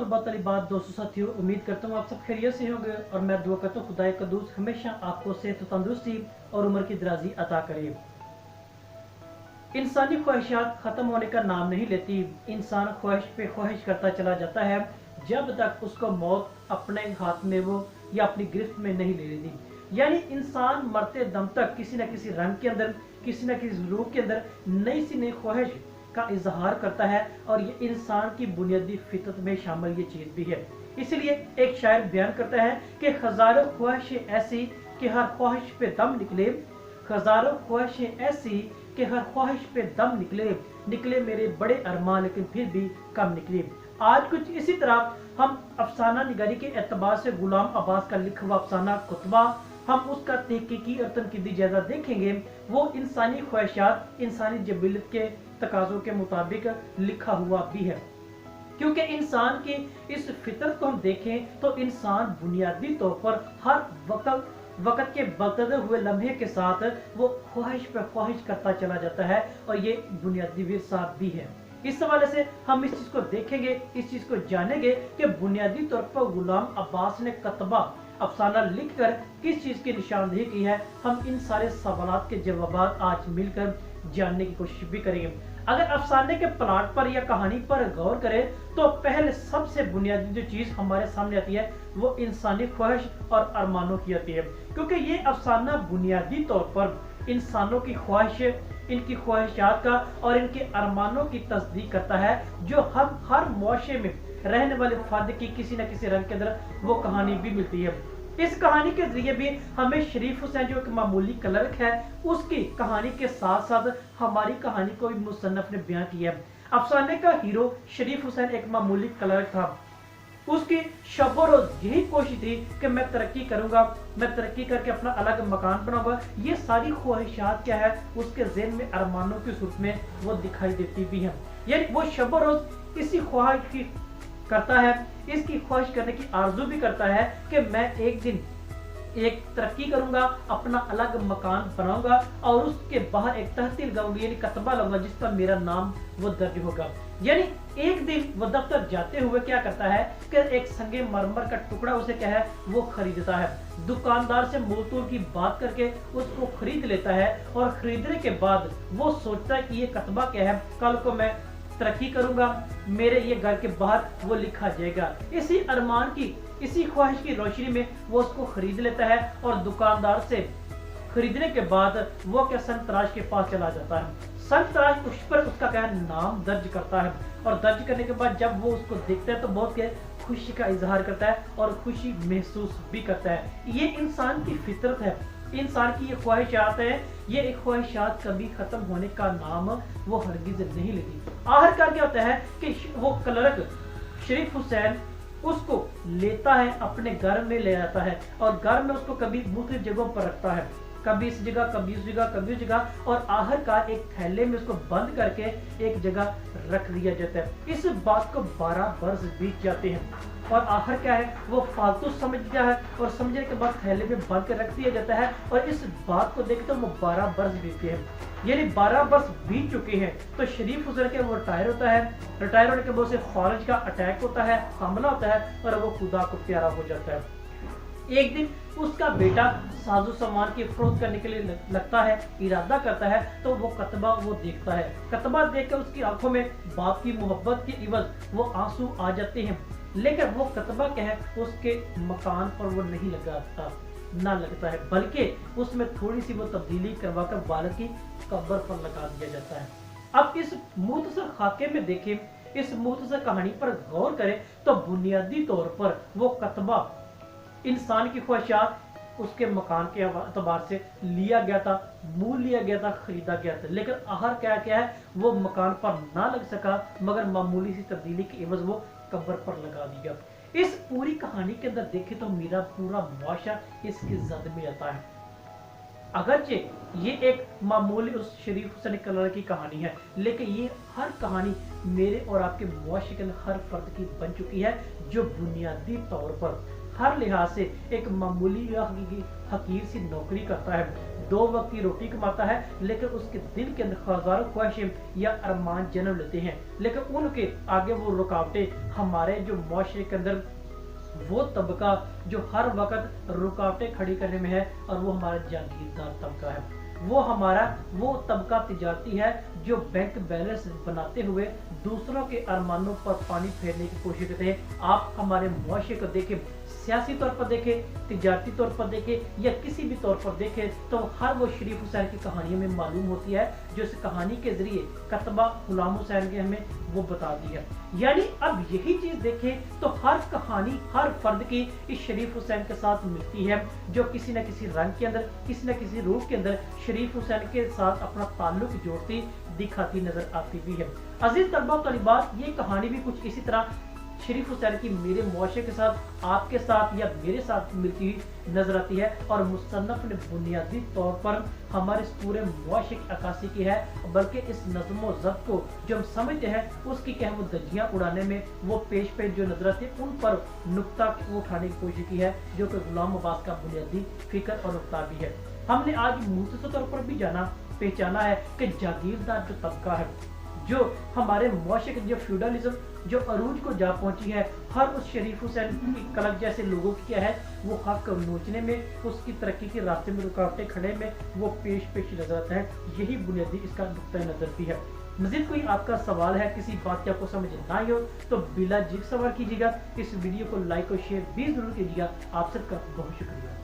बहुत वाली बात दोस्तों साथियों, उम्मीद करता हूँ आप सब खैरियत से होंगे और मैं दुआ करता हूँ खुदा कद्दूस हमेशा आपको सेहत तंदुरुस्ती और उम्र की दराजी अता करे। इंसानी ख्वाहिशात खत्म होने का नाम नहीं लेती। इंसान ख्वाहिश पे ख्वाहिश करता चला जाता है जब तक उसको मौत अपने हाथ में वो या अपनी गिरफ्त में नहीं ले लेती। यानी इंसान मरते दम तक किसी न किसी रंग के अंदर, किसी न किसी रूप के अंदर नई सी नई ख्वाहिश का इजहार करता है और ये इंसान की बुनियादी फितरत में शामिल ये चीज भी है। इसलिए एक शायर बयान करता है कि हजारों ख्वाहिशें ऐसी कि हर ख्वाहिश पे दम निकले, हजारों ख्वाहिशें ऐसी कि हर ख्वाहिश पे दम निकले, निकले मेरे बड़े अरमान लेकिन फिर भी कम निकले। आज कुछ इसी तरह हम अफसाना निगारी के एतबार से गुलाम अब्बास का लिखा हुआ अफसाना कुतबा, हम उसका तहकीकी और तनकीदी जायजा देखेंगे। वो इंसानी ख्वाहिशात, इंसानी जबीलत के तकाजों के मुताबिक लिखा हुआ भी है, क्योंकि इंसान की इस फितरत को हम देखें तो इंसान बुनियादी तौर पर हर वक्त के बदलते हुए लम्हे के साथ वो ख्वाहिश पर ख्वाहिश करता चला जाता है और ये बुनियादी विरसा भी है। इस हवाले से हम इस चीज को देखेंगे, इस चीज को जानेंगे कि बुनियादी तौर पर गुलाम अब्बास ने कतबा अफसाना लिखकर किस चीज की निशानदेही की है। हम इन सारे सवालात के जवाब आज मिलकर जानने की कोशिश भी करेंगे। अगर अफसाने के प्लॉट पर या कहानी पर गौर करें तो पहले सबसे बुनियादी जो चीज हमारे सामने आती है वो इंसानी ख्वाहिश और अरमानों की आती है, क्योंकि ये अफसाना बुनियादी तौर पर इंसानों की ख्वाहिश, इनकी ख्वाहिशात का और इनके अरमानों की तस्दीक करता है, जो हम हर मुआशरे में रहने वाले फर्द की किसी न किसी रंग के अंदर वो कहानी भी मिलती है। इस कहानी के जरिए भी हमें शरीफ हुसैन जो एक मामूली क्लर्क है उसकी कहानी के साथ साथ हमारी कहानी को भी मुसन्नफ ने बयान किया है। अफसाने का हीरो शरीफ हुसैन एक मामूली क्लर्क था। उसकी शब रोज यही कोशिश थी कि मैं तरक्की करूंगा, मैं तरक्की करके अपना अलग मकान बनाऊंगा। ये सारी ख्वाहिशात क्या है उसके ज़हन में अरमानों की सूरत में वो दिखाई देती भी है। यानी वो शब रोज इसी ख्वाहिश की करता है, इसकी ख्वाहिश करने की आरजू भी करता है कि मैं एक दिन एक तरक्की करूंगा, अपना अलग मकान बनाऊंगा और उसके बाहर एक तहसील लगाऊंगी, यानी कतबा लगाऊंगा जिस पर मेरा नाम वो दर्ज होगा। यानी एक दिन वो दफ्तर जाते हुए क्या करता है कि एक संगे मरमर का टुकड़ा उसे क्या है वो खरीदता है। दुकानदार से मोल-तोल की बात करके उसको खरीद लेता है और खरीदने के बाद वो सोचता है कि ये कतबा क्या है, कल को मैं तरक्की करूंगा, मेरे ये घर के बाहर वो लिखा जाएगा। इसी अरमान की, इसी ख्वाहिश की रोशनी में वो उसको खरीद लेता है और दुकानदार से खरीदने के बाद वो क्या संतराश के पास चला जाता है। संतराश उस पर उसका क्या नाम दर्ज करता है और दर्ज करने के बाद जब वो उसको देखता है तो बहुत क्या खुशी का इजहार करता है और खुशी महसूस भी करता है। ये इंसान की फितरत है, इंसान की ये ख्वाहिशात है, ये एक ख्वाहिशात कभी खत्म होने का नाम वो हरगिज नहीं लेती। आखिरकार क्या होता है कि वो क्लर्क शरीफ हुसैन उसको लेता है, अपने घर में ले आता है और घर में उसको कभी मुख्तलिफ जगहों पर रखता है, कभी इस जगह, कभी उस जगह, कभी उस जगह, और आखिरकार एक थैले में उसको बंद करके एक जगह रख दिया जाता है। इस बात को 12 बरस बीत जाते हैं और आखिर क्या है वो फालतू समझ गया है और समझने के बाद थैले में बंद कर रख दिया जाता है और इस बात को देखते वो 12 बरस बीतते हैं। यानी 12 बरस बीत चुके हैं तो शरीफ हुसैन के वो रिटायर होता है। रिटायर होने के बाद उसे फारज का अटैक होता है, हमला होता है और वो खुदा को प्यारा हो जाता है। एक दिन उसका बेटा साजो सामान की फरोख्त करने के लिए लगता है, इरादा करता है, तो वो कतबा वो देखता है। कतबा देखकर उसकी आंखों में बाप की मोहब्बत के इवज वो आंसू आ जाते हैं, लेकिन वो कतबा क्या है उसके मकान पर वो नहीं लगता है, बल्कि उसमें थोड़ी सी वो तब्दीली करवाकर वालिद की कब्र पर लगा दिया जाता है। अब इस मुख्तसर खाके में देखें, इस मुख्तसर कहानी पर गौर करें तो बुनियादी तौर पर वो कतबा इंसान की ख्वाहिशात उसके मकान के एतबार से लिया गया था, मूल लिया गया था, खरीदा गया था, लेकिन आखिर क्या है वो मकान पर ना लग सका, मगर मामूली सी तब्दीली के एवज वो कब्र पर लगा दिया। इस पूरी कहानी के अंदर देखे तो मेरा पूरा मुआशरा इसकी जद में आता है। अगरचे ये एक मामूली उस शरीफ हुसैन क्लर्क की कहानी है, लेकिन ये हर कहानी मेरे और आपके मुआशरे के अंदर हर फर्द की बन चुकी है, जो बुनियादी तौर पर हर लिहाज से एक मामूली या हकीर सी नौकरी करता है। 2 वक्त की रोटी कमाता है, लेकिन उसके दिल के अंदर हजारों ख्वाहिशें या अरमान जन्म लेते हैं, लेकिन उनके आगे वो रुकावटें हमारे जो मुआशरे के अंदर वो तबका जो हर वक्त रुकावटें खड़ी करने में है, और वो हमारा जागीरदार तबका है। वो तबका तिजारती है जो बैंक बैलेंस बनाते हुए दूसरों के अरमानों पर पानी फेरने की कोशिश करते हैं। आप हमारे मुआशरे को देखें, सियासी तौर पर देखें, तिजारती तौर पर देखें या किसी भी तौर पर देखें, तो हर वो शरीफ हुसैन की कहानियों में मालूम होती है जो इस कहानी के जरिए कतबा गुलाम हुसैन के हमें वो बता दी है। यानी अब यही चीज देखें तो हर कहानी हर फर्द की इस शरीफ हुसैन के साथ मिलती है, जो किसी न किसी रंग के अंदर, किसी न किसी रूप के अंदर शरीफ हुसैन के साथ अपना ताल्लुक जोड़ती दिखाती नजर आती भी है। अजीज तलबा और तलिबात, ये कहानी भी कुछ इसी तरह शरीफ हुसैन की मेरे मुआशरे के साथ, आपके साथ या मेरे साथ मिलती हुई नजर आती है, और मुसन्नफ ने बुनियादी तौर पर हमारे इस पूरे मुआशरे की अक्कासी की है, बल्कि इस नज़्म व ज़ब्त को जो हम समझते हैं उसकी क्या वो दजियां उड़ाने में वो पेश जो नजर आती है उन पर नुक्ता उठाने की कोशिश की है, जो कि गुलाम अब्बास का बुनियादी फिक्र और नुक्ता भी है। हमने आज मुख्तसर तौर पर भी पहचाना है कि जागीरदार जो तबका है, जो हमारे मुआशरे के जो फ्यूडलिज्म जो अरूज को जा पहुंची है, हर उस शरीफ हुसैन की कलक जैसे लोगों की क्या है वो हक नोचने में, उसकी तरक्की के रास्ते में रुकावटें खड़े में वो पेश नजर आता है। यही बुनियादी इसका नुक्ता नजर भी है। मजीद कोई आपका सवाल है, किसी बात की आपको समझ ना आई हो तो बिला झिझक सवाल कीजिएगा। इस वीडियो को लाइक और शेयर भी जरूर कीजिएगा। आप सबका बहुत शुक्रिया।